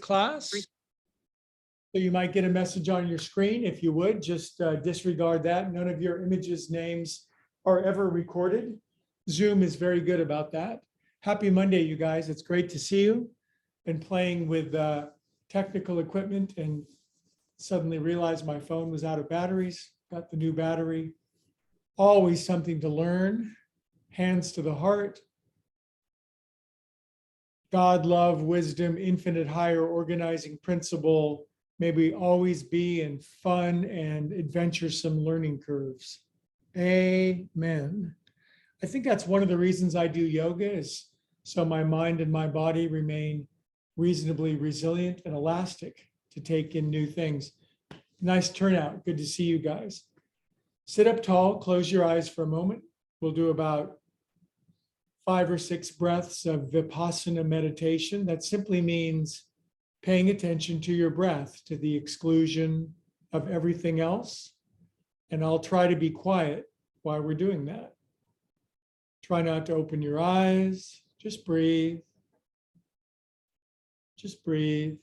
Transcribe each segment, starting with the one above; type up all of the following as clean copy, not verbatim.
class. So you might get a message on your screen. If you would, just disregard that. None of your images, names are ever recorded. Zoom is very good about that. Happy Monday, you guys. It's great to see you. Been playing with technical equipment and suddenly realized my phone was out of batteries. Got the new battery. Always something to learn. Hands to the heart. God, love, wisdom, infinite higher organizing principle. May we always be in fun and adventuresome learning curves. Amen. I think that's one of the reasons I do yoga, is so my mind and my body remain reasonably resilient and elastic to take in new things. Nice turnout. Good to see you guys. Sit up tall, close your eyes for a moment. We'll do about 5 or 6 breaths of Vipassana meditation. That simply means paying attention to your breath to the exclusion of everything else. And I'll try to be quiet while we're doing that. Try not to open your eyes. Just breathe. Just breathe.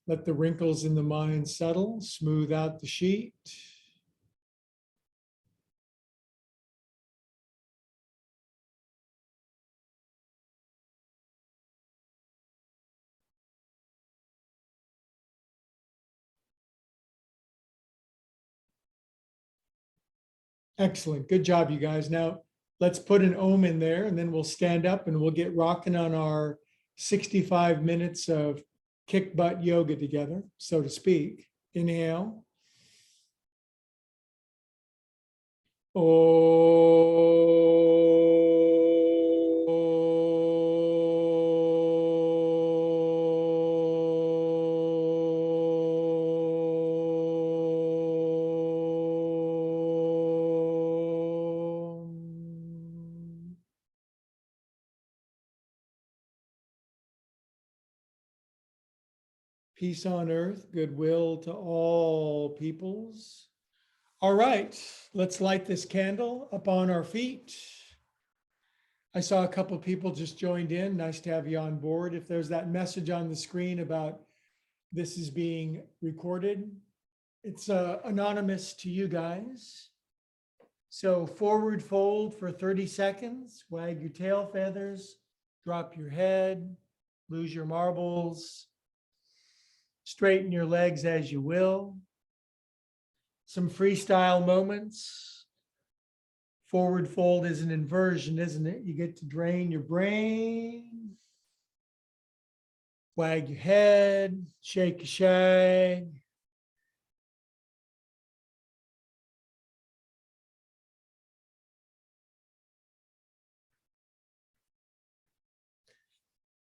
Let the wrinkles in the mind settle, smooth out the sheet. Excellent. Good job, you guys. Now, let's put an Om in there, and then we'll stand up and we'll get rocking on our 65 minutes of kick butt yoga together, so to speak. Inhale. Peace on earth, goodwill to all peoples. All right, let's light this candle up on our feet. I saw a couple of people just joined in. Nice to have you on board. If there's that message on the screen about this is being recorded, it's anonymous to you guys. So forward fold for 30 seconds, wag your tail feathers, drop your head, lose your marbles, straighten your legs as you will. Some freestyle moments. Forward fold is an inversion, isn't it? You get to drain your brain, wag your head, shake your shag.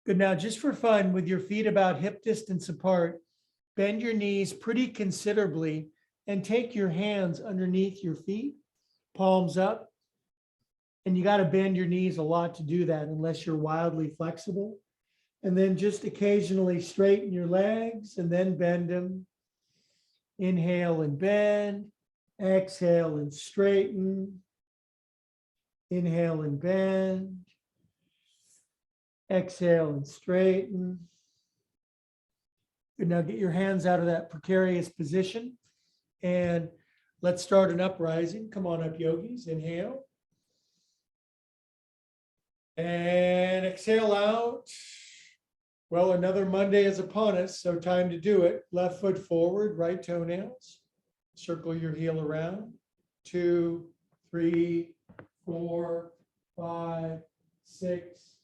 Good. Now, just for fun, with your feet about hip distance apart, bend your knees pretty considerably and take your hands underneath your feet, palms up. And you got to bend your knees a lot to do that unless you're wildly flexible. And then just occasionally straighten your legs and then bend them. Inhale and bend. Exhale and straighten. Inhale and bend. Exhale and straighten. Good. Now get your hands out of that precarious position and let's start an uprising. Come on up, yogis. Inhale. And exhale out. Well, another Monday is upon us, so time to do it. Left foot forward, right toenails. Circle your heel around. 2, 3, 4, 5, 6,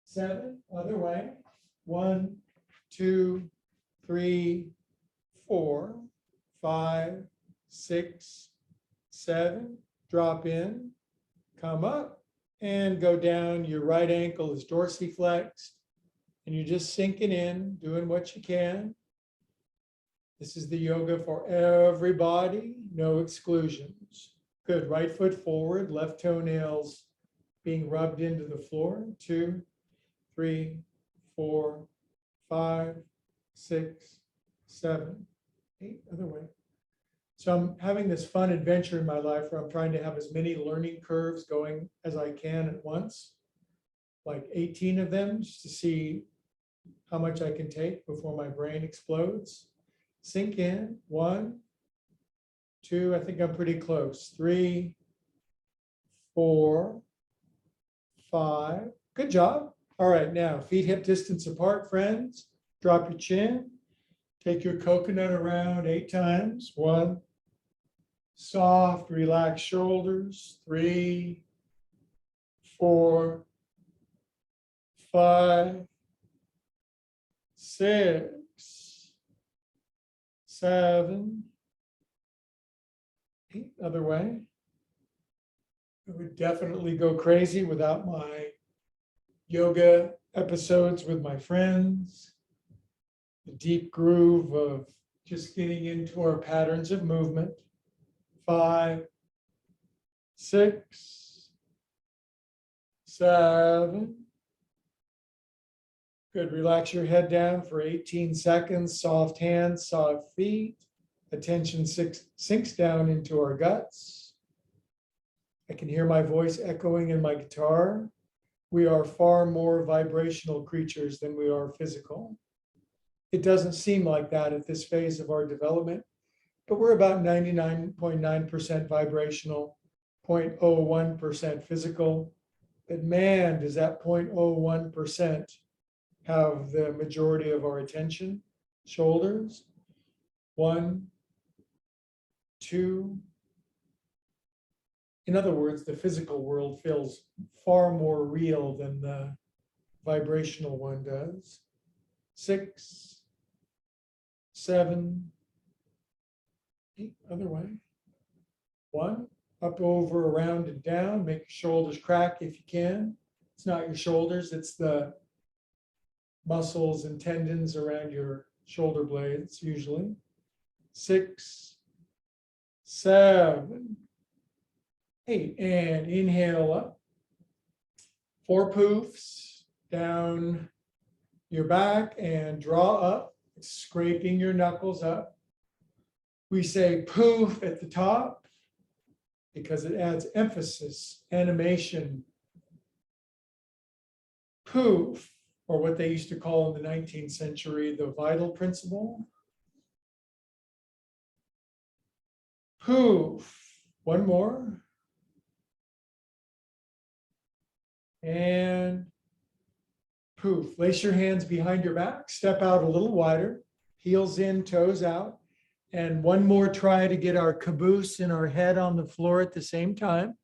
7. Other way. 1, 2, 3, 4, 5, 6, 7. Drop in, come up, and go down. Your right ankle is dorsiflexed, and you're just sinking in, doing what you can. This is the yoga for everybody, no exclusions. Good. Right foot forward, left toenails being rubbed into the floor. 2, 3, 4, 5, 6, 7, 8. Other way. So I'm having this fun adventure in my life where I'm trying to have as many learning curves going as I can at once, like 18 of them, just to see how much I can take before my brain explodes. Sink in. 1, 2, I think I'm pretty close. 3, 4, 5. Good job. All right, now feet hip distance apart, friends. Drop your chin. Take your coconut around 8 times. 1. Soft, relaxed shoulders. 3, 4, 5, 6, 7, 8. Other way. I would definitely go crazy without my yoga episodes with my friends. The deep groove of just getting into our patterns of movement. 5, 6, 7. Good. Relax your head down for 18 seconds. Soft hands, soft feet. Attention sinks down into our guts. I can hear my voice echoing in my guitar. We are far more vibrational creatures than we are physical. It doesn't seem like that at this phase of our development, but we're about 99.9% vibrational, 0.01% physical. But man, does that 0.01% have the majority of our attention? Shoulders. 1, 2. In other words, the physical world feels far more real than the vibrational one does. 6, 7, 8. Other way. 1. Up, over, around, and down. Make your shoulders crack if you can. It's not your shoulders, it's the muscles and tendons around your shoulder blades, usually. 6, 7, 8. And inhale up. 4 poofs down your back and draw up, scraping your knuckles up. We say poof at the top because it adds emphasis, animation. Poof, or what they used to call in the 19th century, the vital principle. Poof. 1 more. And poof. Lace your hands behind your back. Step out a little wider. Heels in, toes out. And 1 more try to get our caboose and our head on the floor at the same time.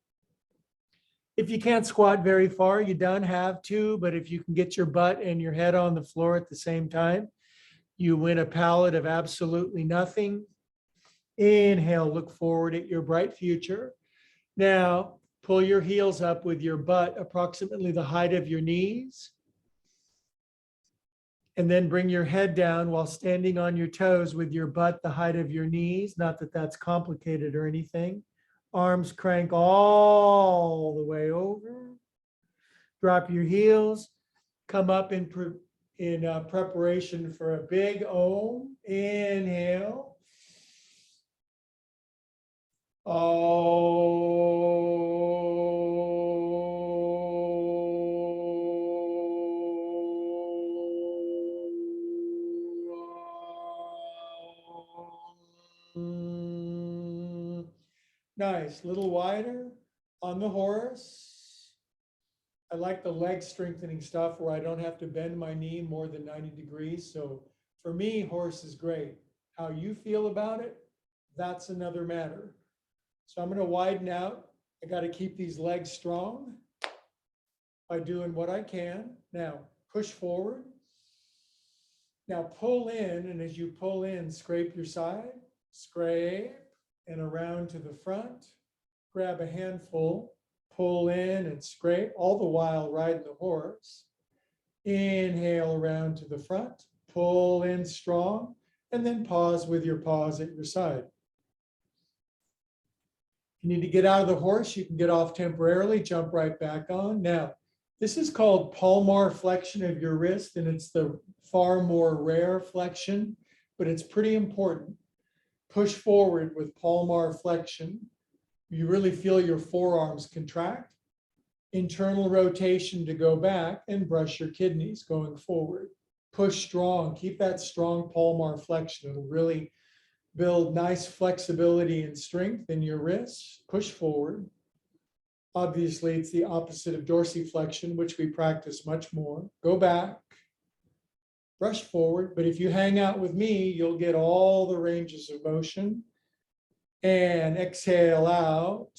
If you can't squat very far, you don't have to, but if you can get your butt and your head on the floor at the same time, you win a palette of absolutely nothing. Inhale, look forward at your bright future. Now, pull your heels up with your butt approximately the height of your knees. And then bring your head down while standing on your toes with your butt the height of your knees. Not that that's complicated or anything. Arms crank all the way over. Drop your heels. Come up in preparation for a big Om. Inhale. Nice, little wider on the horse. I like the leg strengthening stuff where I don't have to bend my knee more than 90 degrees. So for me, horse is great. How you feel about it, that's another matter. So I'm going to widen out. I got to keep these legs strong by doing what I can. Now, push forward. Now pull in, and as you pull in, scrape your side, scrape, and around to the front. Grab a handful, pull in and scrape, all the while riding the horse. Inhale around to the front, pull in strong, and then pause with your paws at your side. If you need to get out of the horse, you can get off temporarily, jump right back on. Now, this is called palmar flexion of your wrist, and it's the far more rare flexion, but it's pretty important. Push forward with palmar flexion. You really feel your forearms contract. Internal rotation to go back and brush your kidneys going forward. Push strong, keep that strong palmar flexion. It'll really build nice flexibility and strength in your wrists. Push forward. Obviously, it's the opposite of dorsiflexion, which we practice much more. Go back, brush forward. But if you hang out with me, you'll get all the ranges of motion. And exhale out.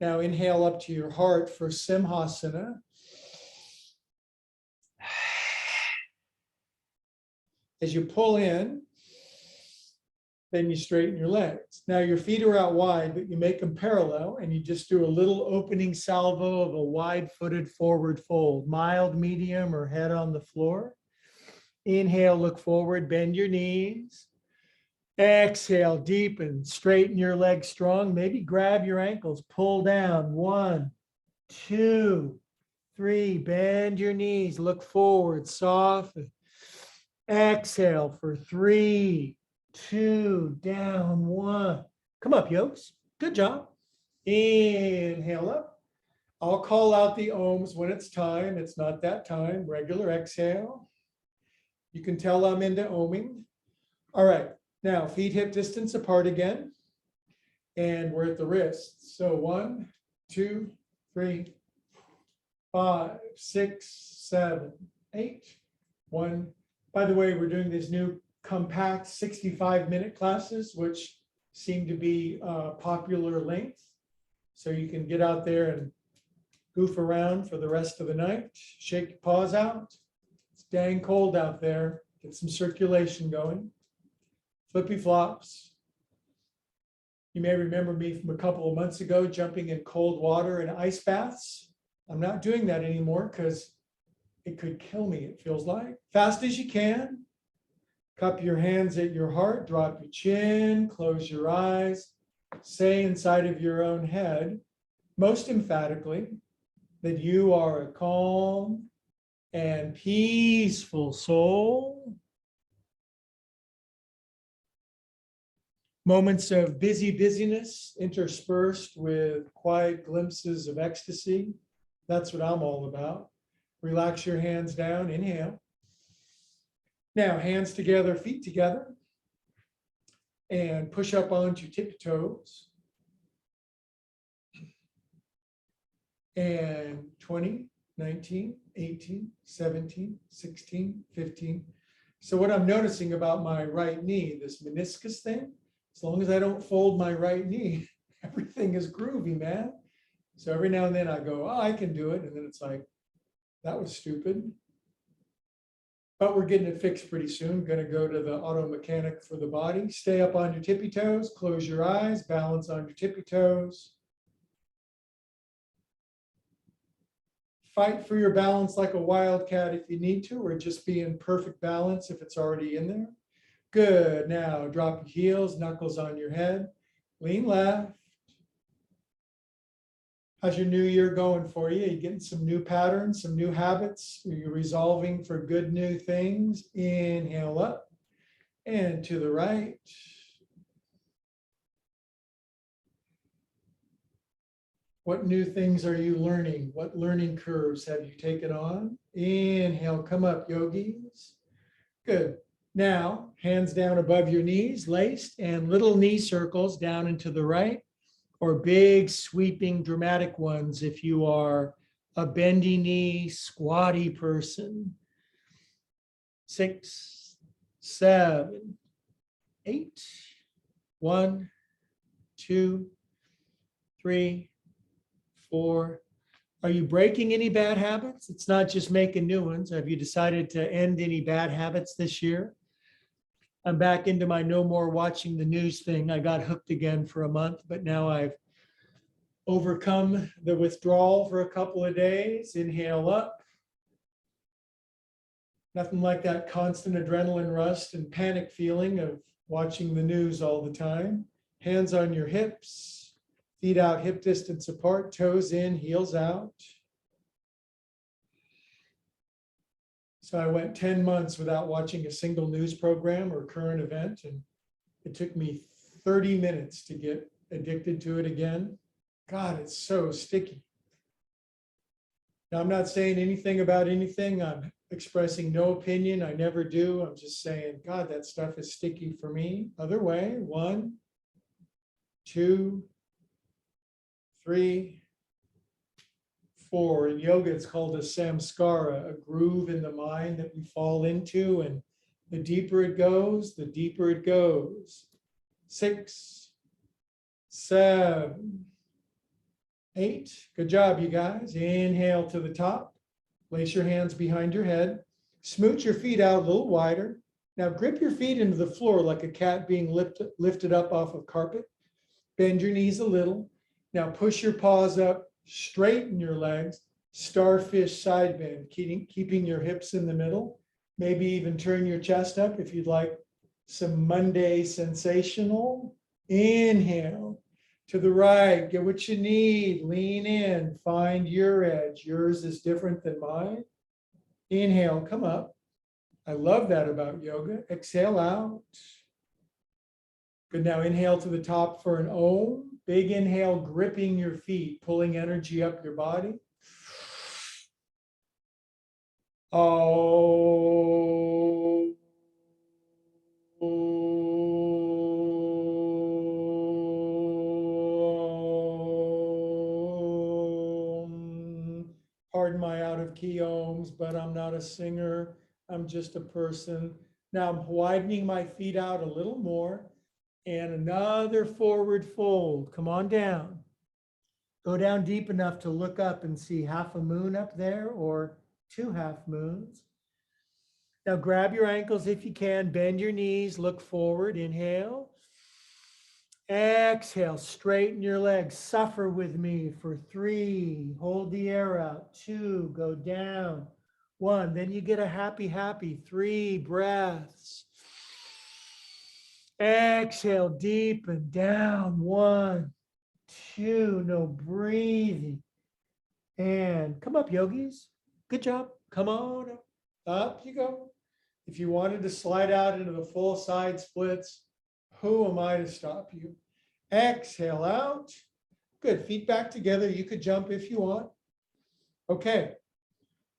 Now inhale up to your heart for Simhasana. As you pull in, then you straighten your legs. Now your feet are out wide, but you make them parallel and you just do a little opening salvo of a wide-footed forward fold, mild, medium, or head on the floor. Inhale, look forward, bend your knees. Exhale, deepen, straighten your legs strong. Maybe grab your ankles, pull down. 1, 2, 3. Bend your knees, look forward, soften. Exhale for 3, 2, down, 1. Come up, yokes. Good job. Inhale up. I'll call out the ohms when it's time. It's not that time. Regular exhale. You can tell I'm into ohming. All right. Now, feet hip distance apart again, and we're at the wrists. So 1, 2, 3, 5, 6, 7, 8, 1. By the way, we're doing these new compact 65-minute classes, which seem to be popular length. So you can get out there and goof around for the rest of the night. Shake your paws out. It's dang cold out there. Get some circulation going. Flippy flops. You may remember me from a couple of months ago jumping in cold water and ice baths. I'm not doing that anymore because it could kill me, it feels like. Fast as you can. Cup your hands at your heart, drop your chin, close your eyes. Say inside of your own head, most emphatically, that you are a calm and peaceful soul. Moments of busyness interspersed with quiet glimpses of ecstasy. That's what I'm all about. Relax your hands down, inhale. Now, hands together, feet together. And push up onto your tippy toes. And 20, 19, 18, 17, 16, 15. So what I'm noticing about my right knee, this meniscus thing, as long as I don't fold my right knee, everything is groovy, man. So every now and then I go, oh, I can do it. And then it's like, that was stupid. But we're getting it fixed pretty soon. Going to go to the auto mechanic for the body. Stay up on your tippy toes. Close your eyes. Balance on your tippy toes. Fight for your balance like a wildcat if you need to, or just be in perfect balance if it's already in there. Good. Now drop your heels, knuckles on your head. Lean left. How's your new year going for you? Are you getting some new patterns, some new habits? Are you resolving for good new things? Inhale up and to the right. What new things are you learning? What learning curves have you taken on? Inhale, come up, yogis. Good. Now, hands down above your knees, laced, and little knee circles down and to the right, or big sweeping dramatic ones if you are a bendy knee, squatty person. 6, 7, 8. 1, 2, 3, 4. Are you breaking any bad habits? It's not just making new ones. Have you decided to end any bad habits this year? I'm back into my no more watching the news thing. I got hooked again for a month, but now I've overcome the withdrawal for a couple of days. Inhale up. Nothing like that constant adrenaline rush and panic feeling of watching the news all the time. Hands on your hips. Feet out, hip distance apart, toes in, heels out. So I went 10 months without watching a single news program or current event, and it took me 30 minutes to get addicted to it again. God, it's so sticky. Now, I'm not saying anything about anything. I'm expressing no opinion. I never do. I'm just saying, God, that stuff is sticky for me. Other way, 1, 2, 3, 4. In yoga, it's called a samskara, a groove in the mind that we fall into. And the deeper it goes, the deeper it goes. 6, 7, 8. Good job, you guys. Inhale to the top. Place your hands behind your head. Smooch your feet out a little wider. Now grip your feet into the floor like a cat being lifted up off of carpet. Bend your knees a little. Now push your paws up. Straighten your legs. Starfish side bend, keeping your hips in the middle. Maybe even turn your chest up if you'd like some Monday sensational. Inhale. To the right, get what you need, lean in, find your edge. Yours is different than mine. Inhale, come up. I love that about yoga. Exhale out. Good, now inhale to the top for an Om. Big inhale, gripping your feet, pulling energy up your body. Oh. Pardon my out of key ohms, but I'm not a singer. I'm just a person. Now I'm widening my feet out a little more and another forward fold. Come on down. Go down deep enough to look up and see half a moon up there or 2 half moons. Now grab your ankles if you can, bend your knees, look forward, inhale. Exhale, straighten your legs, suffer with me for 3, hold the air out, 2, go down, 1, then you get a happy, 3 breaths. Exhale, deepen, down, 1, 2, no breathing. And come up, yogis. Good job. Come on up. Up you go. If you wanted to slide out into the full side splits, who am I to stop you? Exhale out. Good. Feet back together. You could jump if you want. Okay.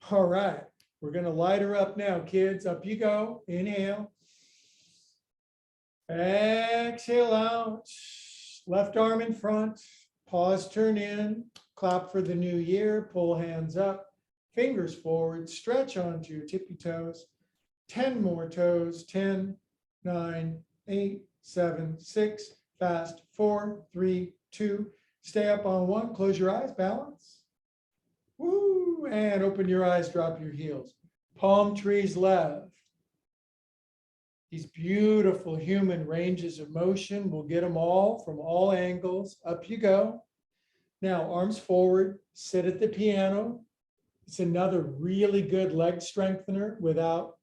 All right. We're going to light her up now, kids. Up you go. Inhale. Exhale out. Left arm in front. Pause, turn in. Clap for the new year. Pull hands up. Fingers forward. Stretch onto your tippy toes. 10 more toes. 10, 9, 8, 7, 6. Fast. 4, 3, 2. Stay up on 1. Close your eyes. Balance. Woo. And open your eyes. Drop your heels. Palm trees left. These beautiful human ranges of motion. We'll get them all from all angles. Up you go. Now, arms forward. Sit at the piano. It's another really good leg strengthener without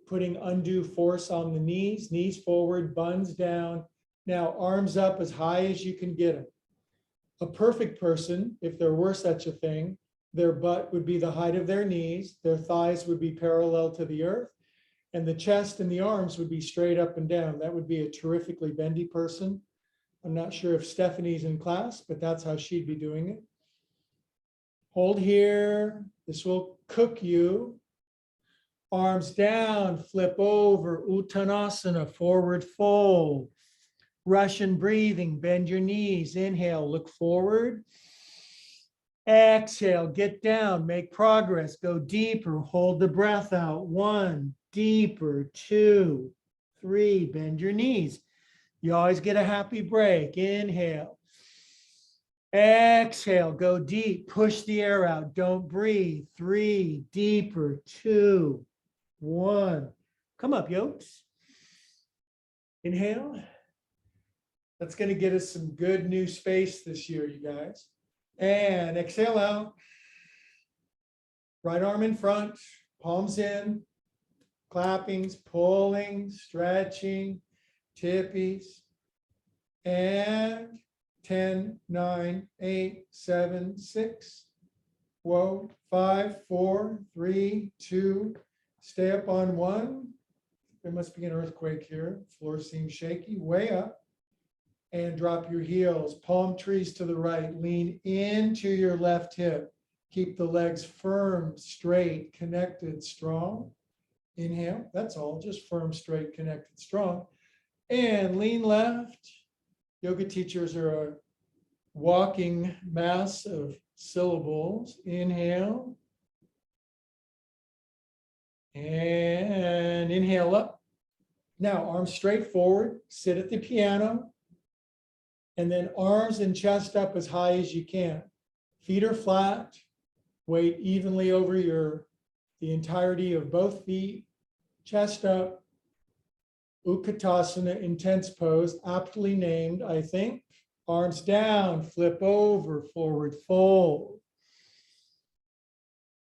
putting undue force on the knees. Knees forward, buns down. Now, arms up as high as you can get them. A perfect person, if there were such a thing, their butt would be the height of their knees. Their thighs would be parallel to the earth. And the chest and the arms would be straight up and down. That would be a terrifically bendy person. I'm not sure if Stephanie's in class, but that's how she'd be doing it. Hold here. This will cook you. Arms down, flip over, Uttanasana, forward fold. Russian breathing, bend your knees. Inhale, look forward. Exhale, get down, make progress, go deeper, hold the breath out. 1, deeper, 2, 3, bend your knees. You always get a happy break. Inhale. Exhale, go deep, push the air out, don't breathe. 3, deeper, 2, 1. Come up, yokes. Inhale. That's going to get us some good new space this year, you guys. And exhale out. Right arm in front, palms in, clappings, pulling, stretching, tippies. And 10, 9, 8, 7, 6. Whoa, 5, 4, 3, 2. Stay up on 1. There must be an earthquake here. Floor seems shaky. Way up. And drop your heels. Palm trees to the right. Lean into your left hip. Keep the legs firm, straight, connected, strong. Inhale. That's all. Just firm, straight, connected, strong. And lean left. Yoga teachers are a walking mass of syllables. Inhale. And inhale up. Now, arms straight forward. Sit at the piano. And then arms and chest up as high as you can. Feet are flat. Weight evenly over the entirety of both feet. Chest up. Utkatasana, intense pose, aptly named, I think. Arms down, flip over, forward fold.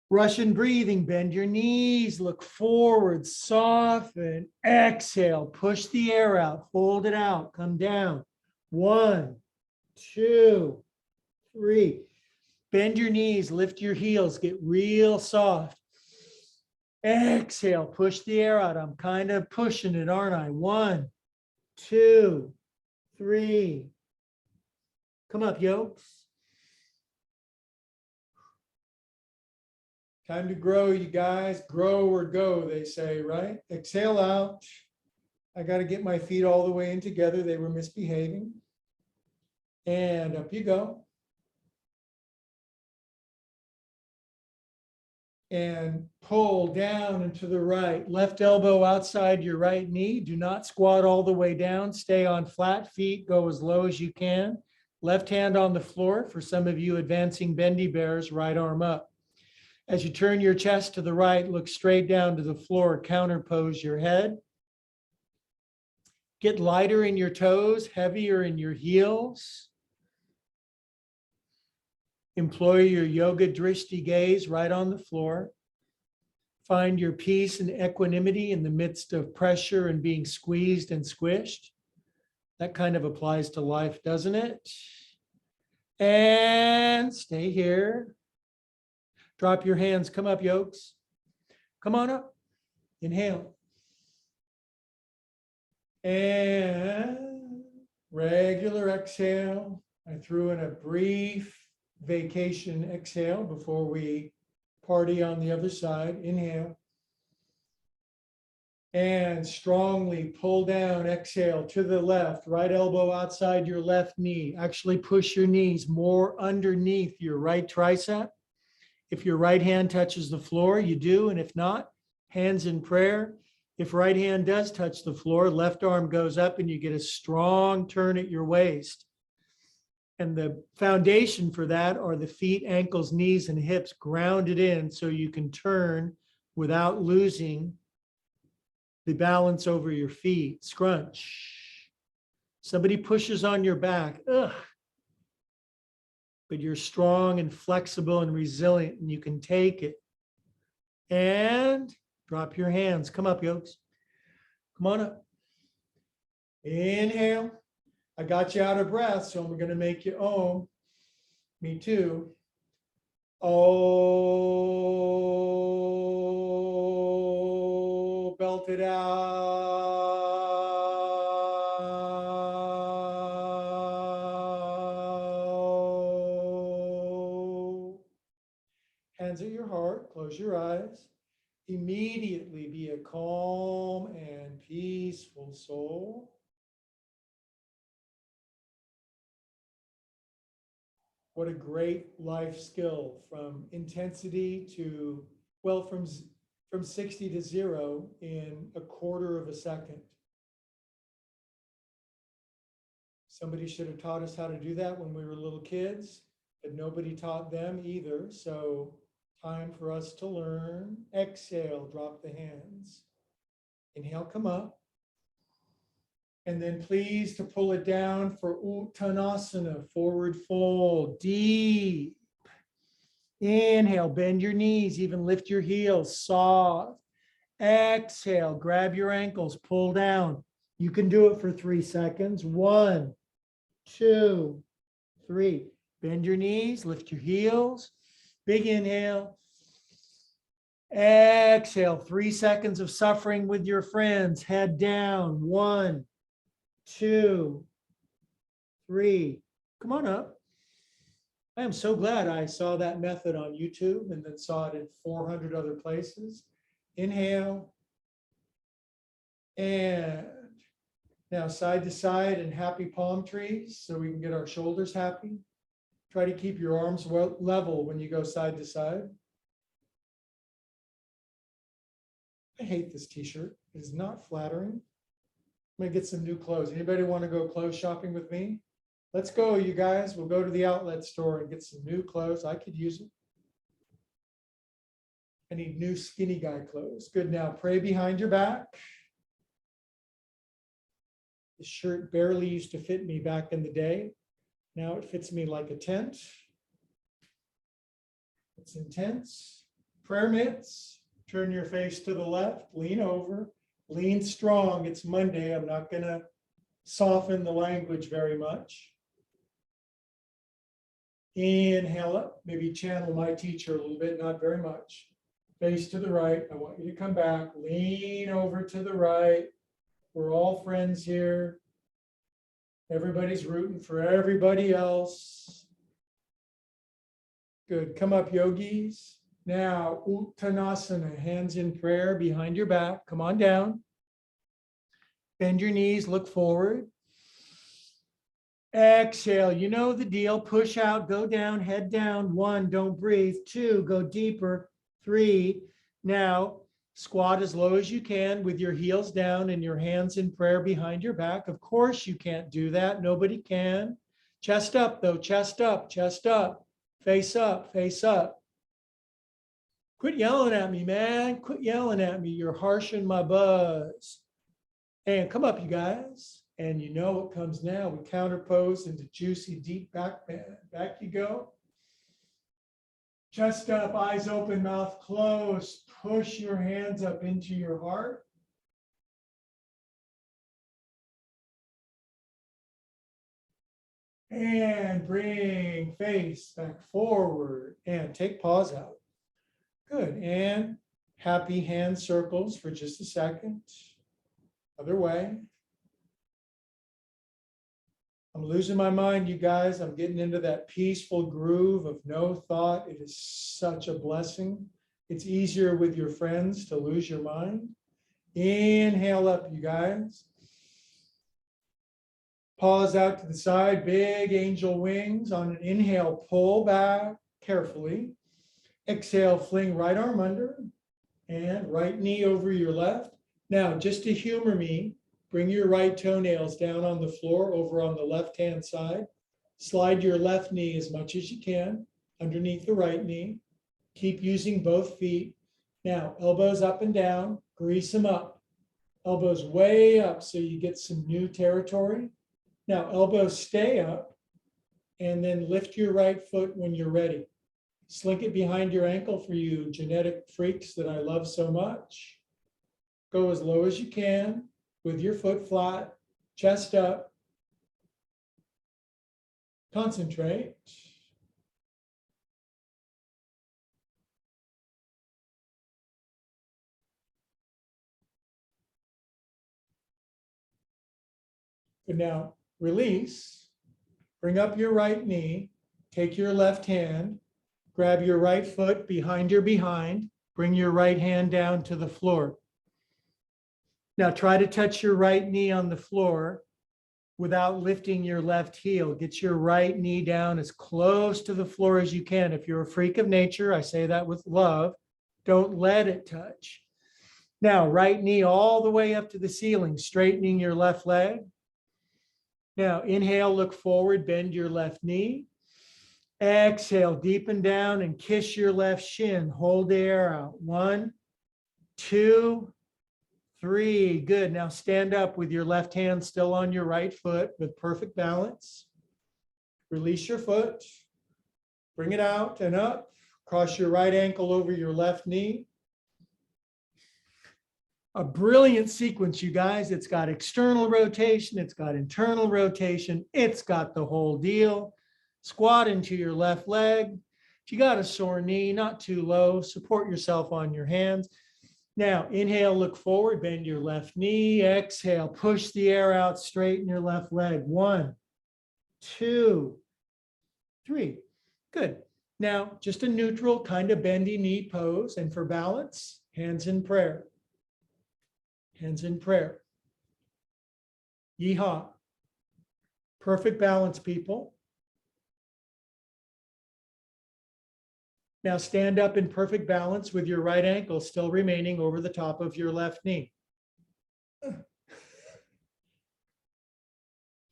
Russian breathing, bend your knees, look forward, soften, exhale, push the air out, hold it out, come down. 1, 2, 3. Bend your knees, lift your heels, get real soft. Exhale, push the air out. I'm kind of pushing it, aren't I? 1, 2, 3. Come up, yokes. Time to grow, you guys. Grow or go, they say, right? Exhale out. I got to get my feet all the way in together. They were misbehaving. And up you go. And pull down and to the right. Left elbow outside your right knee. Do not squat all the way down. Stay on flat feet. Go as low as you can. Left hand on the floor. For some of you advancing bendy bears, right arm up. As you turn your chest to the right, look straight down to the floor. Counterpose your head. Get lighter in your toes, heavier in your heels. Employ your yoga drishti gaze right on the floor. Find your peace and equanimity in the midst of pressure and being squeezed and squished. That kind of applies to life, doesn't it? And stay here. Drop your hands. Come up, yokes. Come on up. Inhale. And regular exhale. I threw in a brief vacation exhale before we party on the other side. Inhale. And strongly pull down, exhale to the left, right elbow outside your left knee. Actually push your knees more underneath your right tricep. If your right hand touches the floor, you do. And if not, hands in prayer. If right hand does touch the floor, left arm goes up and you get a strong turn at your waist. And the foundation for that are the feet, ankles, knees, and hips grounded in so you can turn without losing the balance over your feet. Scrunch. Somebody pushes on your back. Ugh. But you're strong and flexible and resilient and you can take it. And drop your hands. Come up, yokes. Come on up. Inhale. I got you out of breath, so I'm going to make you om. Me too. Oh, belt it out. Hands at your heart. Close your eyes. Immediately be a calm and peaceful soul. What a great life skill, from intensity to, well, from 60 to 0 in a quarter of a second. Somebody should have taught us how to do that when we were little kids, but nobody taught them either. So time for us to learn. Exhale, drop the hands. Inhale, come up. And then please to pull it down for Uttanasana, forward fold, deep. Inhale, bend your knees, even lift your heels, soft. Exhale, grab your ankles, pull down. You can do it for 3 seconds. 1, 2, 3. Bend your knees, lift your heels. Big inhale. Exhale, 3 seconds of suffering with your friends. Head down. 1, 2, 3. Come on up. I am so glad I saw that method on YouTube and then saw it in 400 other places. Inhale. And now side to side and happy palm trees so we can get our shoulders happy. Try to keep your arms level when you go side to side. I hate this t-shirt. It is not flattering. I'm gonna get some new clothes. Anybody want to go clothes shopping with me? Let's go, you guys. We'll go to the outlet store and get some new clothes. I could use it. I need new skinny guy clothes. Good, now pray behind your back. This shirt barely used to fit me back in the day. Now it fits me like a tent. It's intense. Prayer mitts. Turn your face to the left, lean over, lean strong. It's Monday. I'm not going to soften the language very much. Inhale up, maybe channel my teacher a little bit, not very much. Face to the right. I want you to come back, lean over to the right. We're all friends here. Everybody's rooting for everybody else. Good. Come up, yogis. Now, Uttanasana, hands in prayer behind your back. Come on down. Bend your knees, look forward. Exhale, you know the deal. Push out, go down, head down. 1, don't breathe. 2, go deeper. 3, now squat as low as you can with your heels down and your hands in prayer behind your back. Of course you can't do that. Nobody can. Chest up though, chest up, chest up. Face up, face up. Quit yelling at me, man. Quit yelling at me. You're harshing my buzz. And come up, you guys. And you know what comes now. We counterpose into juicy, deep back bend. Back you go. Chest up, eyes open, mouth closed. Push your hands up into your heart. And bring face back forward. And take paws out. Good. And happy hand circles for just a second. Other way. I'm losing my mind, you guys. I'm getting into that peaceful groove of no thought. It is such a blessing. It's easier with your friends to lose your mind. Inhale up, you guys. Paws out to the side, big angel wings. On an inhale, pull back carefully. Exhale, fling right arm under and right knee over your left. Now, just to humor me, bring your right toenails down on the floor over on the left-hand side. Slide your left knee as much as you can underneath the right knee. Keep using both feet. Now, elbows up and down, grease them up. Elbows way up so you get some new territory. Now, elbows stay up and then lift your right foot when you're ready. Slink it behind your ankle for you genetic freaks that I love so much. Go as low as you can with your foot flat, chest up. Concentrate. Good, now release. Bring up your right knee. Take your left hand. Grab your right foot behind your behind. Bring your right hand down to the floor. Now try to touch your right knee on the floor without lifting your left heel. Get your right knee down as close to the floor as you can. If you're a freak of nature, I say that with love, don't let it touch. Now, right knee all the way up to the ceiling, straightening your left leg. Now, inhale, look forward, bend your left knee. Exhale, deepen down and kiss your left shin. Hold the air out. 1, 2, 3. Good. Now stand up with your left hand still on your right foot with perfect balance. Release your foot. Bring it out and up. Cross your right ankle over your left knee. A brilliant sequence, you guys. It's got external rotation. It's got internal rotation. It's got the whole deal. Squat into your left leg. If you got a sore knee, not too low, support yourself on your hands. Now, inhale, look forward, bend your left knee. Exhale, push the air out, straighten your left leg. 1, 2, 3. Good. Now, just a neutral kind of bendy knee pose. And for balance, hands in prayer. Hands in prayer. Yeehaw. Perfect balance, people. Now stand up in perfect balance with your right ankle still remaining over the top of your left knee.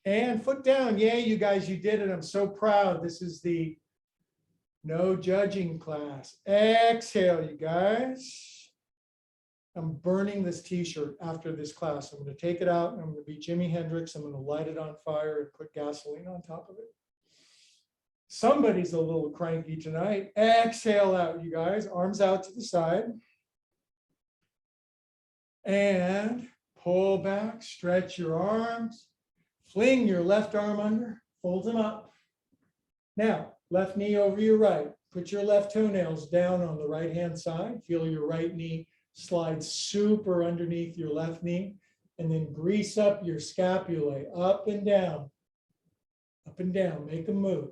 And foot down. Yay, you guys, you did it. I'm so proud. This is the no judging class. Exhale, you guys. I'm burning this t-shirt after this class. I'm going to take it out. I'm going to be Jimi Hendrix. I'm going to light it on fire and put gasoline on top of it. Somebody's a little cranky tonight. Exhale out, you guys. Arms out to the side. And pull back, stretch your arms. Fling your left arm under, fold them up. Now, left knee over your right. Put your left toenails down on the right-hand side. Feel your right knee slide super underneath your left knee. And then grease up your scapulae, up and down. Up and down, make them move.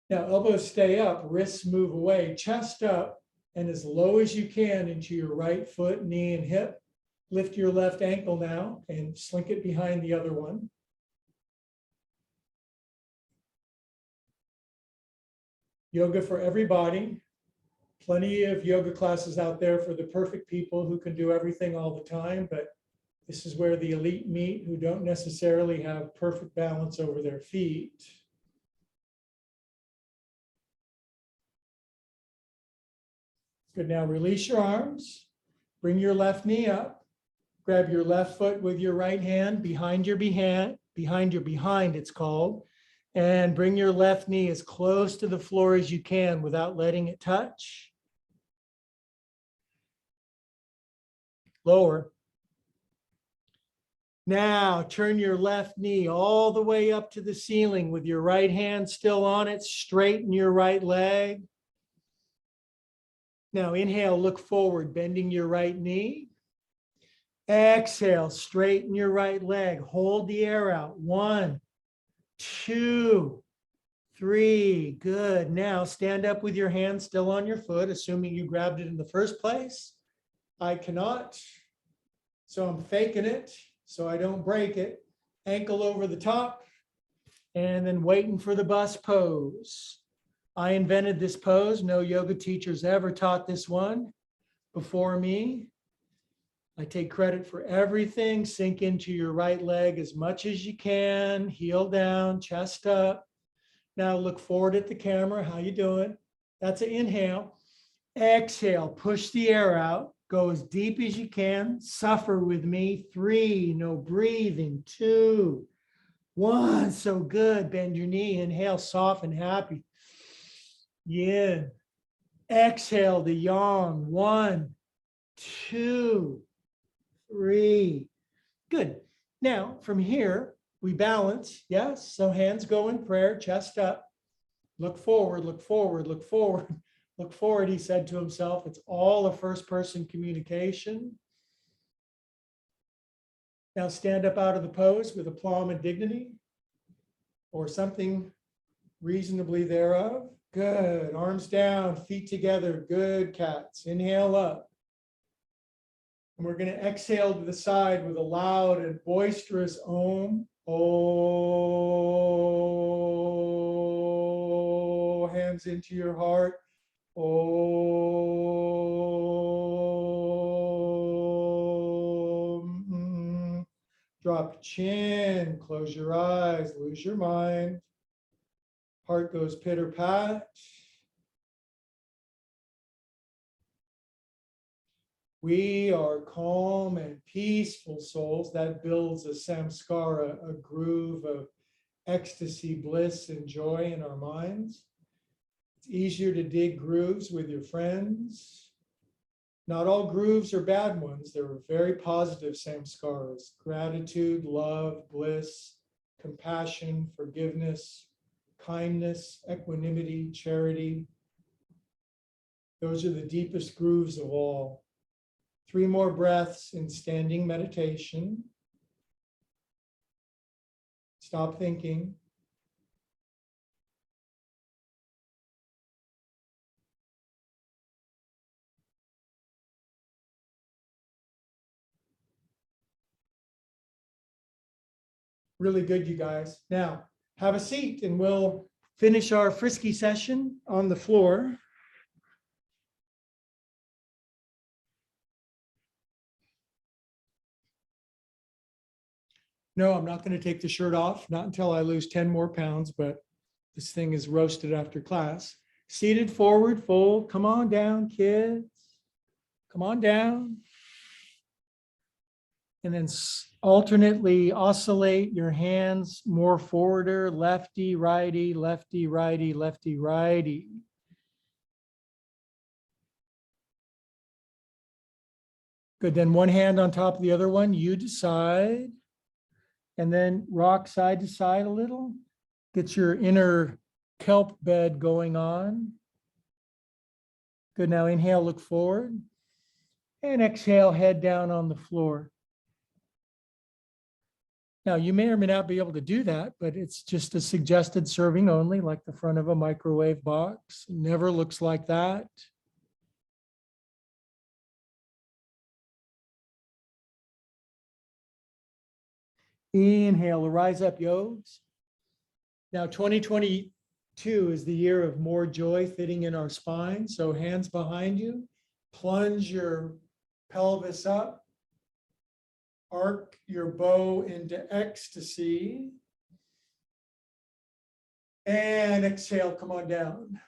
Now, elbows stay up, wrists move away, chest up, and as low as you can into your right foot, knee, and hip. Lift your left ankle now and slink it behind the other one. Yoga for everybody. Plenty of yoga classes out there for the perfect people who can do everything all the time, but this is where the elite meet who don't necessarily have perfect balance over their feet. Good, now release your arms, bring your left knee up, grab your left foot with your right hand behind your behind it's called, and bring your left knee as close to the floor as you can without letting it touch. Lower. Now turn your left knee all the way up to the ceiling with your right hand still on it, straighten your right leg. Now inhale, look forward, bending your right knee. Exhale, straighten your right leg. Hold the air out. 1, 2, 3. Good. Now stand up with your hand still on your foot, assuming you grabbed it in the first place. I cannot, so I'm faking it so I don't break it. Ankle over the top, and then waiting for the bus pose. I invented this pose. No yoga teachers ever taught this one before me. I take credit for everything. Sink into your right leg as much as you can. Heel down, chest up. Now look forward at the camera. How you doing? That's an inhale. Exhale, push the air out. Go as deep as you can. Suffer with me. 3, no breathing. 2, 1. So good. Bend your knee. Inhale, soft and happy. Yin. Exhale the yang. 1, 2, 3. Good. Now from here, we balance. Yes. So hands go in prayer, chest up. Look forward, look forward, look forward. Look forward, he said to himself. It's all a first-person communication. Now stand up out of the pose with aplomb and dignity, or something reasonably thereof. Good. Arms down, feet together. Good, cats. Inhale up. And we're going to exhale to the side with a loud and boisterous Om. Oh, hands into your heart. Om. Drop chin, close your eyes, lose your mind. Heart goes pitter-pat. We are calm and peaceful souls. That builds a samskara, a groove of ecstasy, bliss, and joy in our minds. It's easier to dig grooves with your friends. Not all grooves are bad ones. There are very positive samskaras: gratitude, love, bliss, compassion, forgiveness, kindness, equanimity, charity. Those are the deepest grooves of all. 3 more breaths in standing meditation. Stop thinking. Really good, you guys. Now, have a seat and we'll finish our Frisky session on the floor. No, I'm not going to take the shirt off, not until I lose 10 more pounds, but this thing is roasted after class. Seated forward, fold. Come on down, kids. Come on down. And then alternately oscillate your hands more forwarder, lefty, righty, lefty, righty, lefty, righty. Good. Then one hand on top of the other one, you decide. And then rock side to side a little. Get your inner kelp bed going on. Good. Now inhale, look forward. And exhale, head down on the floor. Now, you may or may not be able to do that, but it's just a suggested serving only, like the front of a microwave box. It never looks like that. Inhale, rise up, yogis. Now, 2022 is the year of more joy fitting in our spine. So hands behind you, plunge your pelvis up, arc your bow into ecstasy, and exhale, come on down.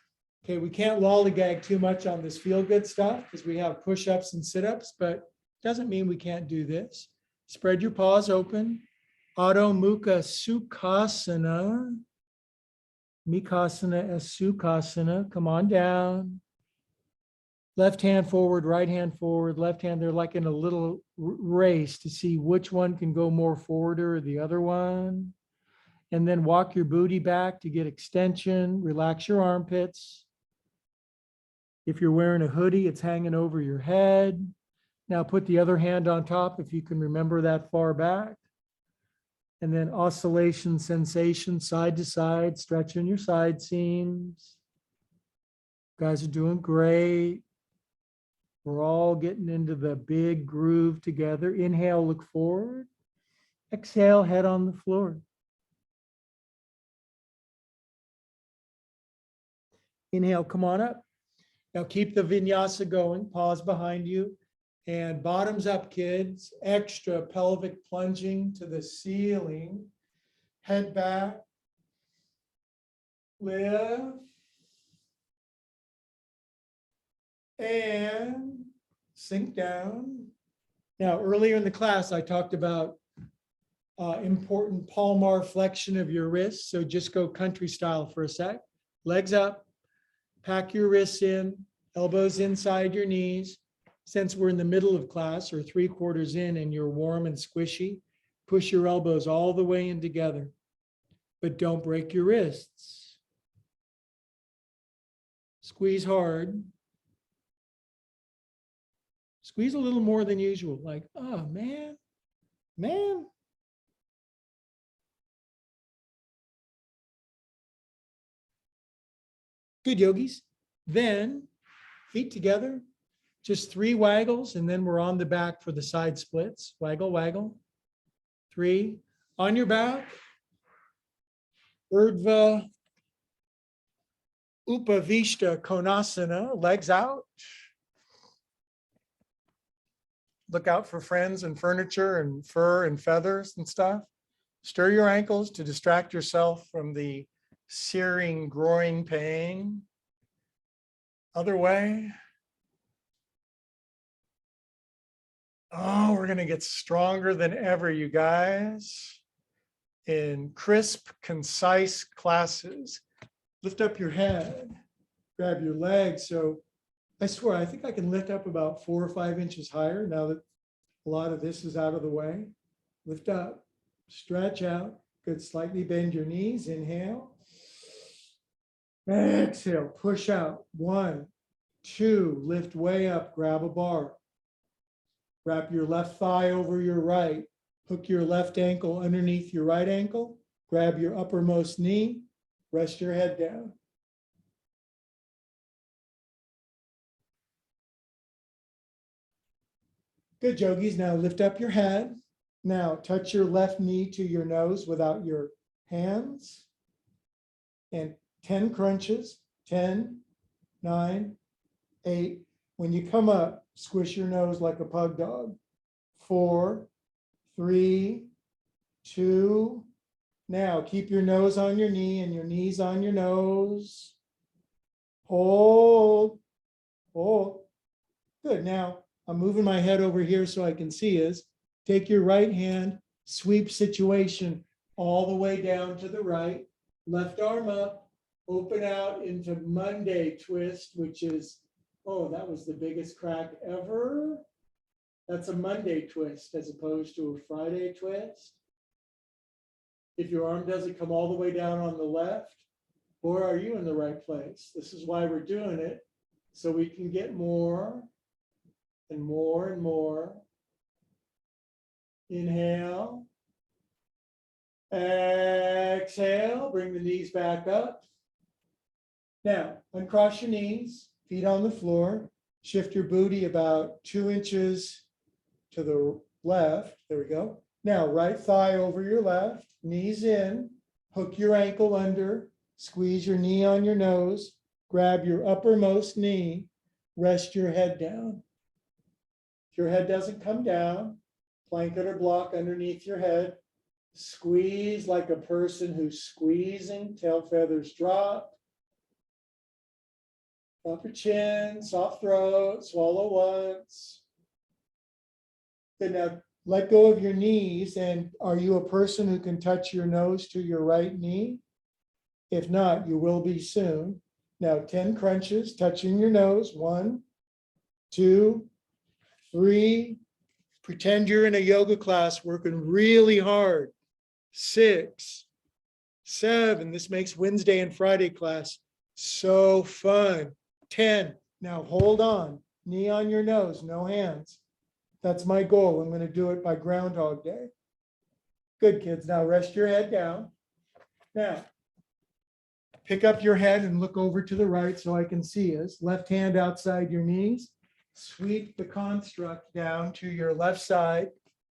Okay, we can't lollygag too much on this feel-good stuff because we have push-ups and sit-ups, but doesn't mean we can't do this. Spread your paws open. Adho Mukha Sukhasana. Mikasana as Sukhasana. Come on down. Left hand forward, right hand forward, left hand. They're like in a little race to see which one can go more forward or the other one. And then walk your booty back to get extension. Relax your armpits. If you're wearing a hoodie, it's hanging over your head. Now put the other hand on top if you can remember that far back. And then oscillation, sensation, side to side, stretching your side seams. You guys are doing great. We're all getting into the big groove together. Inhale, look forward. Exhale, head on the floor. Inhale, come on up. Now keep the vinyasa going. Pause behind you. And bottoms up, kids. Extra pelvic plunging to the ceiling. Head back. Lift. And sink down. Now, earlier in the class, I talked about important palmar flexion of your wrists. So just go country style for a sec. Legs up. Pack your wrists in. Elbows inside your knees. Since we're in the middle of class or 3/4 in and you're warm and squishy, push your elbows all the way in together, but don't break your wrists. Squeeze hard. Squeeze a little more than usual, like, oh man. Good, yogis. Then feet together. Just 3 waggles, and then we're on the back for the side splits. Waggle, waggle. 3. On your back. Urdhva Upavishta Konasana. Legs out. Look out for friends and furniture and fur and feathers and stuff. Stir your ankles to distract yourself from the searing groin pain. Other way. Oh, we're going to get stronger than ever, you guys. In crisp, concise classes. Lift up your head. Grab your legs. So I swear, I think I can lift up about 4 or 5 inches higher now that a lot of this is out of the way. Lift up. Stretch out. Good. Slightly bend your knees. Inhale. Exhale, push out. 1, 2, lift way up, grab a bar. Wrap your left thigh over your right. Hook your left ankle underneath your right ankle. Grab your uppermost knee. Rest your head down. Good, yogis. Now lift up your head. Now touch your left knee to your nose without your hands. And 10 crunches. 10, 9, 8. When you come up, squish your nose like a pug dog. 4, 3, 2. Now keep your nose on your knee and your knees on your nose. Hold. Hold. Good. Now I'm moving my head over here so I can see us. Take your right hand, sweep situation all the way down to the right. Left arm up, open out into Monday twist, which is, oh, that was the biggest crack ever. That's a Monday twist as opposed to a Friday twist. If your arm doesn't come all the way down on the left, or are you in the right place? This is why we're doing it, so we can get more and more and more. Inhale. Exhale, bring the knees back up. Now, uncross your knees, feet on the floor. Shift your booty about 2 inches to the left. There we go. Now, right thigh over your left, knees in, hook your ankle under, squeeze your knee on your nose, grab your uppermost knee, rest your head down. If your head doesn't come down, blanket or block underneath your head, squeeze like a person who's squeezing, tail feathers drop. Drop your chin, soft throat, swallow once. Good, now let go of your knees. And are you a person who can touch your nose to your right knee? If not, you will be soon. Now 10 crunches, touching your nose. 1, 2, 3. Pretend you're in a yoga class working really hard. 6, 7. This makes Wednesday and Friday class so fun. 10. Now hold on. Knee on your nose, no hands. That's my goal. I'm going to do it by Groundhog Day. Good, kids. Now rest your head down. Now, pick up your head and look over to the right so I can see us. Left hand outside your knees. Sweep the construct down to your left side,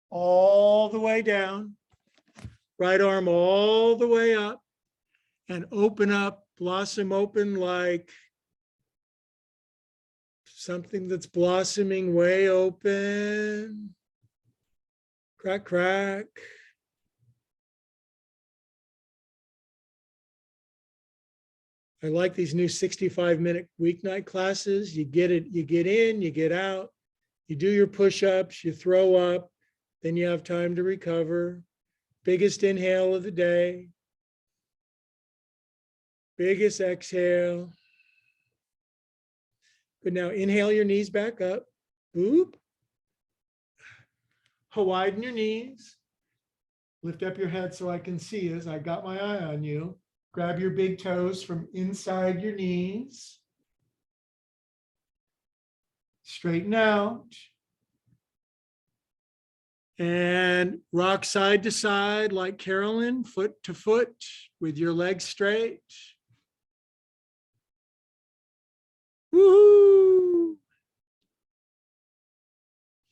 all the way down. Right arm all the way up. And open up, blossom open like something that's blossoming way open. Crack, crack. I like these new 65-minute weeknight classes. You get it, you get in, you get out, you do your push-ups, you throw up, then you have time to recover. Biggest inhale of the day. Biggest exhale. Good, now inhale your knees back up. Boop. Widen your knees. Lift up your head so I can see as I got my eye on you. Grab your big toes from inside your knees. Straighten out. And rock side to side like Carolyn, foot to foot with your legs straight. Woohoo!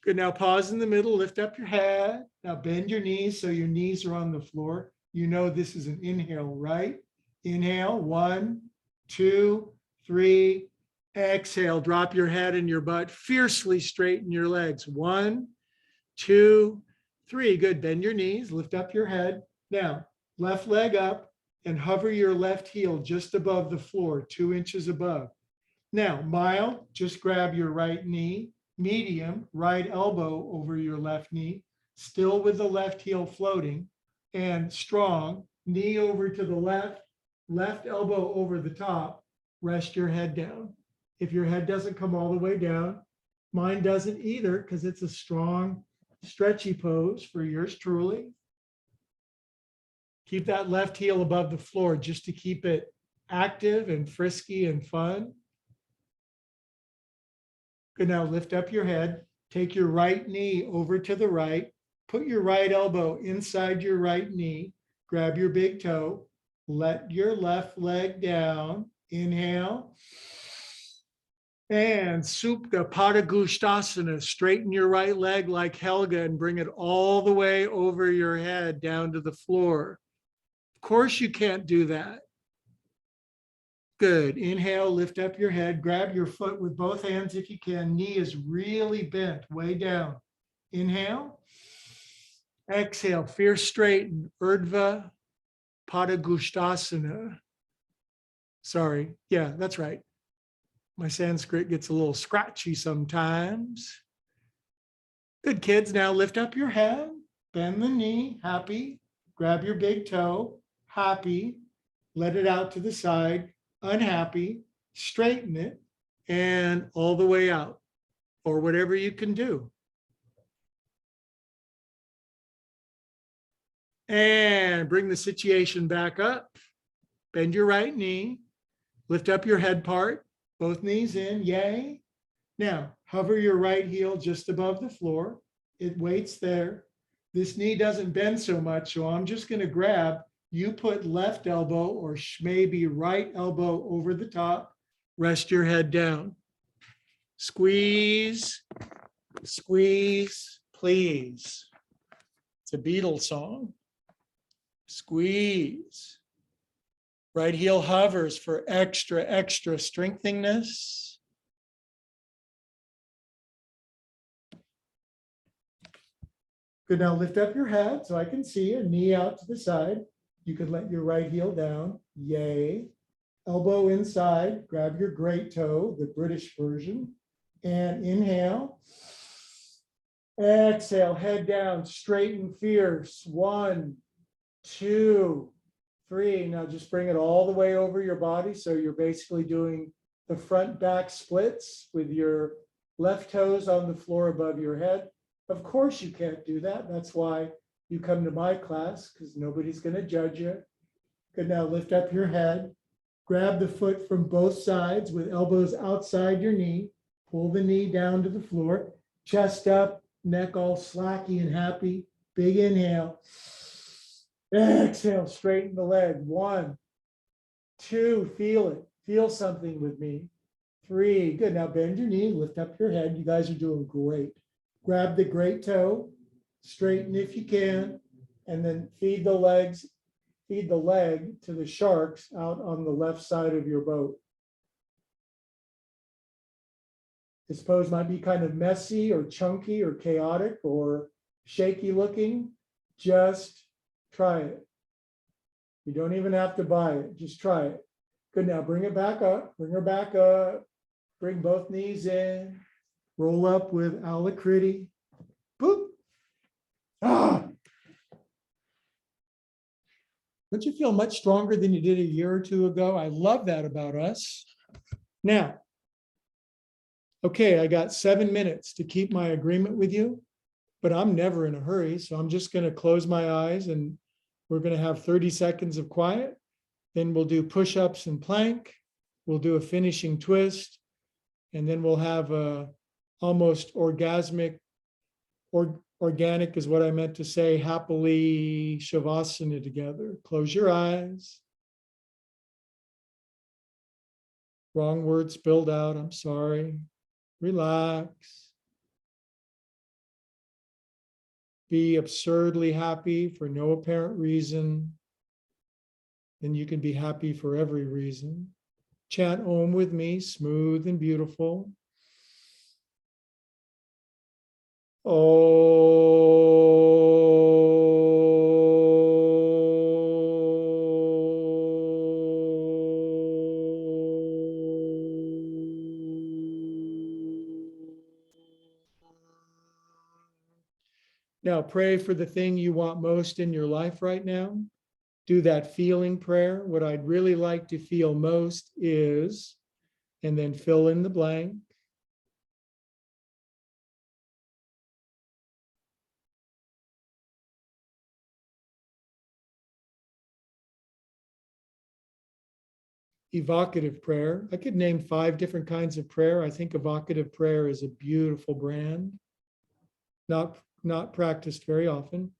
Good, now pause in the middle, lift up your head. Now bend your knees so your knees are on the floor. You know this is an inhale, right? Inhale, 1, 2, 3. Exhale, drop your head and your butt. Fiercely straighten your legs. 1, 2, 3. Good, bend your knees, lift up your head. Now, left leg up and hover your left heel just above the floor, 2 inches above. Now, mild, just grab your right knee. Medium, right elbow over your left knee, still with the left heel floating. And strong, knee over to the left, left elbow over the top, rest your head down. If your head doesn't come all the way down, mine doesn't either because it's a strong, stretchy pose for yours truly. Keep that left heel above the floor just to keep it active and frisky and fun. Good. Now lift up your head. Take your right knee over to the right. Put your right elbow inside your right knee. Grab your big toe. Let your left leg down. Inhale. And Supta Padangusthasana. Straighten your right leg like Helga and bring it all the way over your head down to the floor. Of course, you can't do that. Good. Inhale, lift up your head. Grab your foot with both hands if you can. Knee is really bent way down. Inhale. Exhale, fierce straighten. Urdhva Padangusthasana. Sorry. Yeah, that's right. My Sanskrit gets a little scratchy sometimes. Good, kids. Now lift up your head. Bend the knee. Happy. Grab your big toe. Happy. Let it out to the side. Unhappy. Straighten it. And all the way out. Or whatever you can do. And bring the situation back up. Bend your right knee. Lift up your head part. Both knees in. Yay. Now, hover your right heel just above the floor. It waits there. This knee doesn't bend so much, so I'm just going to grab. You put left elbow or maybe right elbow over the top. Rest your head down. Squeeze, squeeze, please. It's a Beatles song. Squeeze. Right heel hovers for extra, extra strengthingness. Good. Now lift up your head so I can see you. Knee out to the side. You can let your right heel down. Yay. Elbow inside. Grab your great toe, the British version. And inhale. Exhale. Head down. Straighten fierce. 1, 2, 3. Now just bring it all the way over your body. So you're basically doing the front back splits with your left toes on the floor above your head. Of course you can't do that. That's why you come to my class, because nobody's going to judge you. Good. Now lift up your head. Grab the foot from both sides with elbows outside your knee. Pull the knee down to the floor. Chest up, neck all slacky and happy. Big inhale. Exhale, straighten the leg. 1, 2, feel it. Feel something with me. 3, good. Now bend your knee, lift up your head. You guys are doing great. Grab the great toe, straighten if you can, and then feed the leg to the sharks out on the left side of your boat. This pose might be kind of messy or chunky or chaotic or shaky looking. Just try it. You don't even have to buy it. Just try it. Good. Now bring it back up. Bring her back up. Bring both knees in. Roll up with alacrity. Boop. Ah. Don't you feel much stronger than you did a year or two ago? I love that about us. Now, okay, I got 7 minutes to keep my agreement with you, but I'm never in a hurry. So I'm just going to close my eyes and we're going to have 30 seconds of quiet. Then we'll do push-ups and plank. We'll do a finishing twist. And then we'll have a almost orgasmic, organic is what I meant to say, happily shavasana together. Close your eyes. Wrong word spilled out, I'm sorry. Relax. Be absurdly happy for no apparent reason. Then you can be happy for every reason. Chant Om with me, smooth and beautiful. Now pray for the thing you want most in your life right now. Do that feeling prayer. What I'd really like to feel most is, and then fill in the blank. evocative prayer. I could name 5 different kinds of prayer. I think evocative prayer is a beautiful brand, not practiced very often.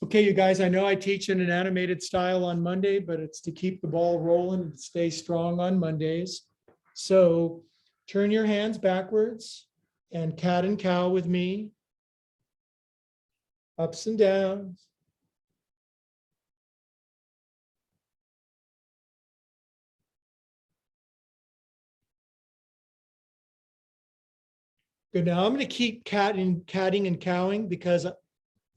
Okay, you guys, I know I teach in an animated style on Monday, but it's to keep the ball rolling and stay strong on Mondays. So turn your hands backwards and cat and cow with me. Ups and downs. Good. Now I'm going to keep catting and cowing because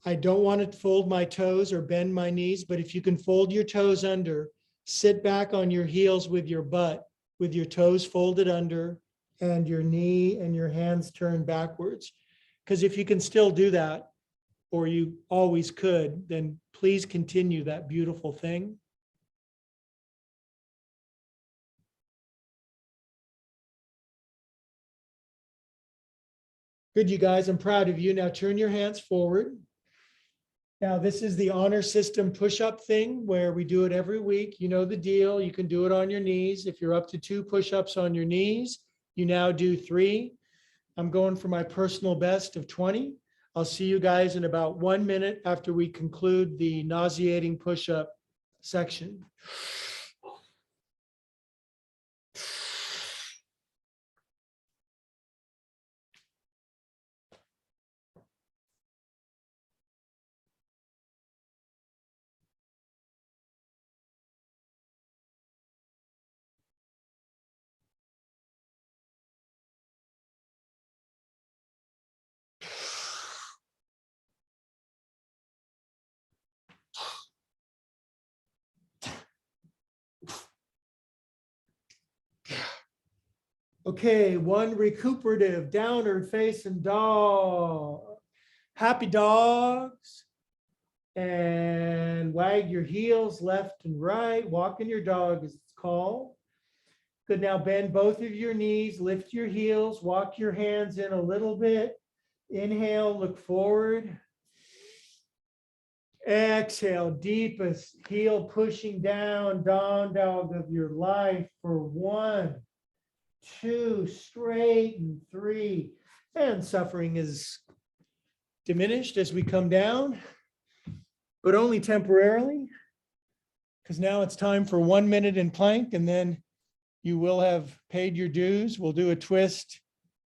I don't want to fold my toes or bend my knees, but if you can fold your toes under, sit back on your heels with your butt, with your toes folded under and your knee and your hands turned backwards. Because if you can still do that, or you always could, then please continue that beautiful thing. Good, you guys, I'm proud of you. Now turn your hands forward. Now this is the honor system push-up thing where we do it every week. You know the deal. You can do it on your knees. If you're up to 2 push-ups on your knees, you now do 3. I'm going for my personal best of 20. I'll see you guys in about 1 minute after we conclude the nauseating push-up section. Okay, 1 recuperative downward facing dog. Happy dogs. And wag your heels left and right. Walking your dog as it's called. Good, now bend both of your knees, lift your heels, walk your hands in a little bit. Inhale, look forward. Exhale, deepest heel pushing down, down dog of your life for 1, 2, straight, and 3. And suffering is diminished as we come down, but only temporarily, because now it's time for 1 minute in plank, and then you will have paid your dues. We'll do a twist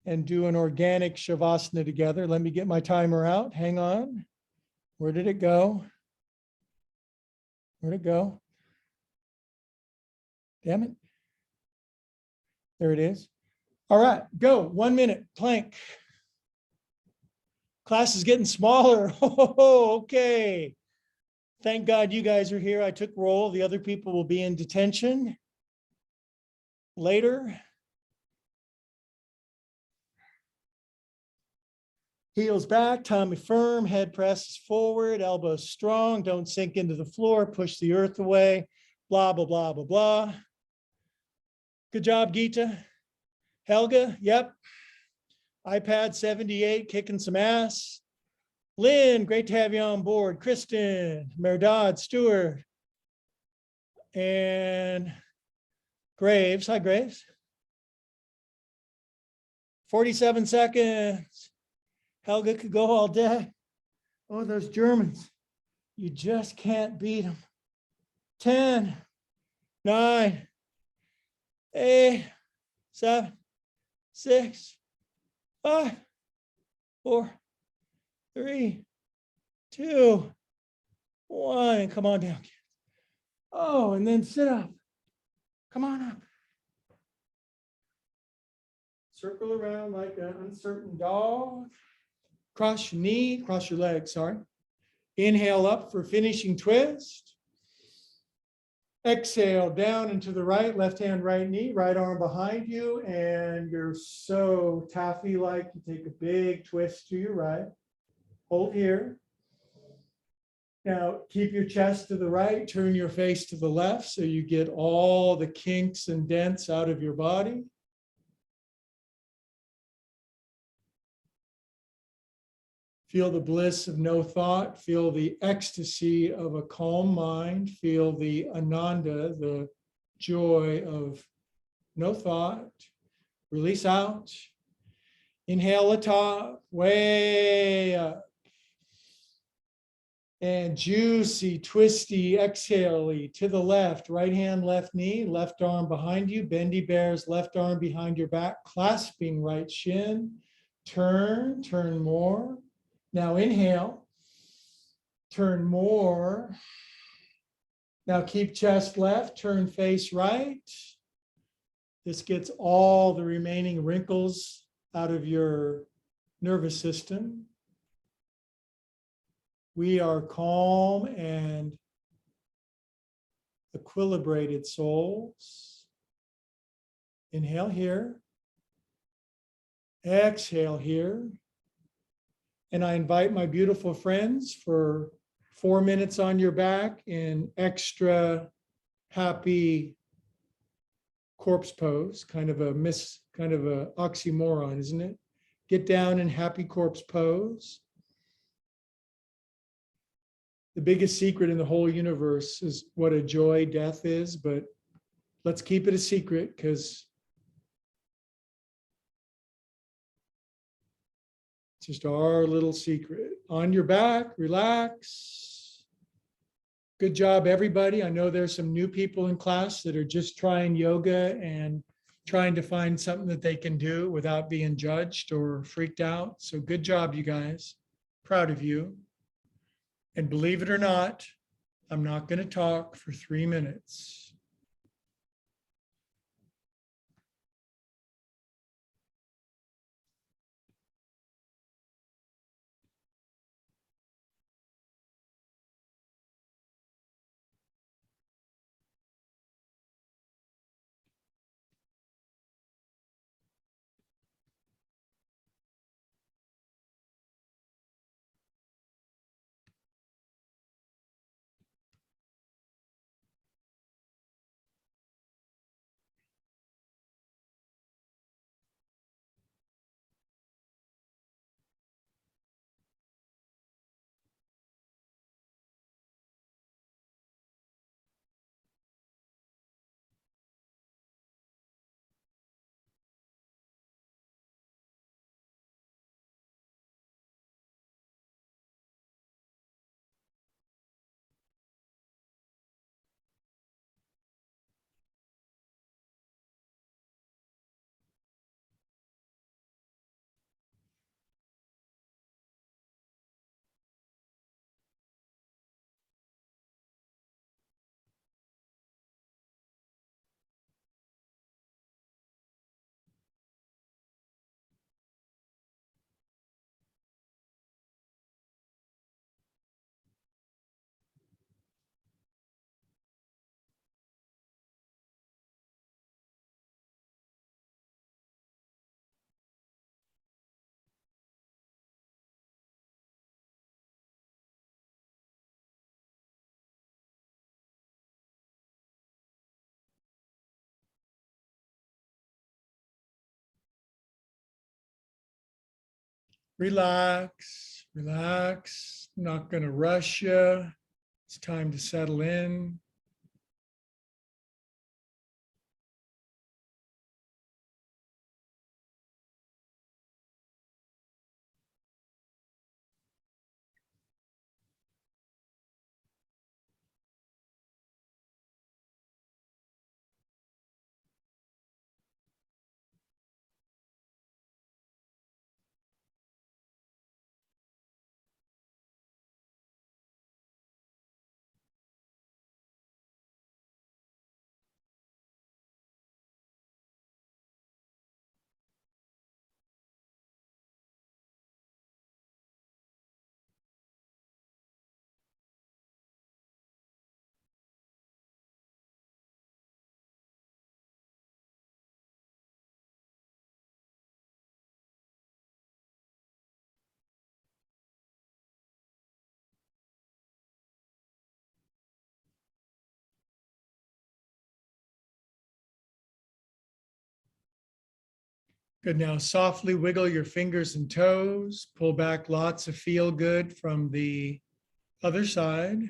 and do an organic shavasana together. Let me get my timer out. Hang on. Where did it go? Where'd it go? Damn it. There it is. All right, go. 1 minute, plank. Class is getting smaller. Oh, okay. Thank God you guys are here. I took roll. The other people will be in detention later. Heels back, tummy firm, head presses forward, elbows strong. Don't sink into the floor. Push the earth away. Blah, blah, blah, blah, blah. Good job, Geeta. Helga, yep. iPad 78, kicking some ass. Lynn, great to have you on board. Kristen, Merdad, Stewart, and Graves. Hi, Graves. 47 seconds. Helga could go all day. Oh, those Germans. You just can't beat them. 10, 9, 8, 7, 6, 5, 4, 3, 2, 1. And come on down, kids. Oh, and then sit up. Come on up. Circle around like an uncertain dog. Cross your knee, cross your leg, sorry. Inhale up for finishing twist. Exhale down into the right, left hand, right knee, right arm behind you, and you're so taffy-like. You take a big twist to your right. Hold here. Now keep your chest to the right, turn your face to the left so you get all the kinks and dents out of your body. Feel the bliss of no thought. Feel the ecstasy of a calm mind. Feel the Ananda, the joy of no thought. Release out. Inhale the top, way up. And juicy, twisty, exhale to the left, right hand, left knee, left arm behind you, bendy bears, left arm behind your back, clasping right shin. Turn more. Now inhale, turn more. Now keep chest left, turn face right. This gets all the remaining wrinkles out of your nervous system. We are calm and equilibrated souls. Inhale here. Exhale here. And I invite my beautiful friends for 4 minutes on your back in extra happy corpse pose, kind of a oxymoron, isn't it? Get down in happy corpse pose. The biggest secret in the whole universe is what a joy death is, but let's keep it a secret because it's just our little secret. On your back, relax. Good job, everybody. I know there's some new people in class that are just trying yoga and trying to find something that they can do without being judged or freaked out. So good job, you guys. Proud of you. And believe it or not, I'm not going to talk for 3 minutes. Relax, relax. Not going to rush you. It's time to settle in. Good. Now softly wiggle your fingers and toes. Pull back lots of feel good from the other side.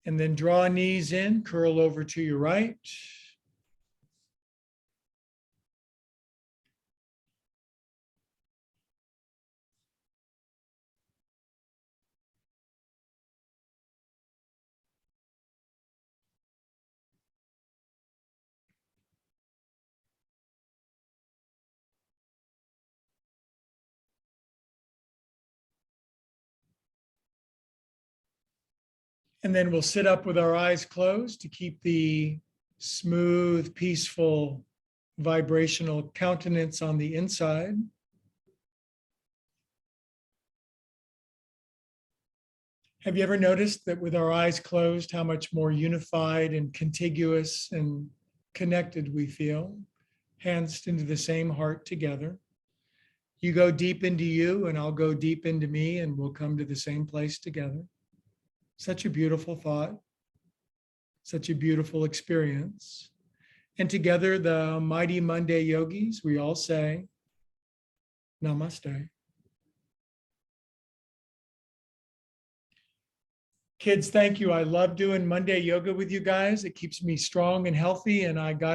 And then draw knees in, curl over to your right. And then we'll sit up with our eyes closed to keep the smooth, peaceful, vibrational countenance on the inside. Have you ever noticed that with our eyes closed, how much more unified and contiguous and connected we feel? Hands into the same heart together. You go deep into you and I'll go deep into me and we'll come to the same place together. Such a beautiful thought, such a beautiful experience. And together, the mighty Monday yogis, we all say, Namaste. Kids, thank you. I love doing Monday yoga with you guys. It keeps me strong and healthy, and I got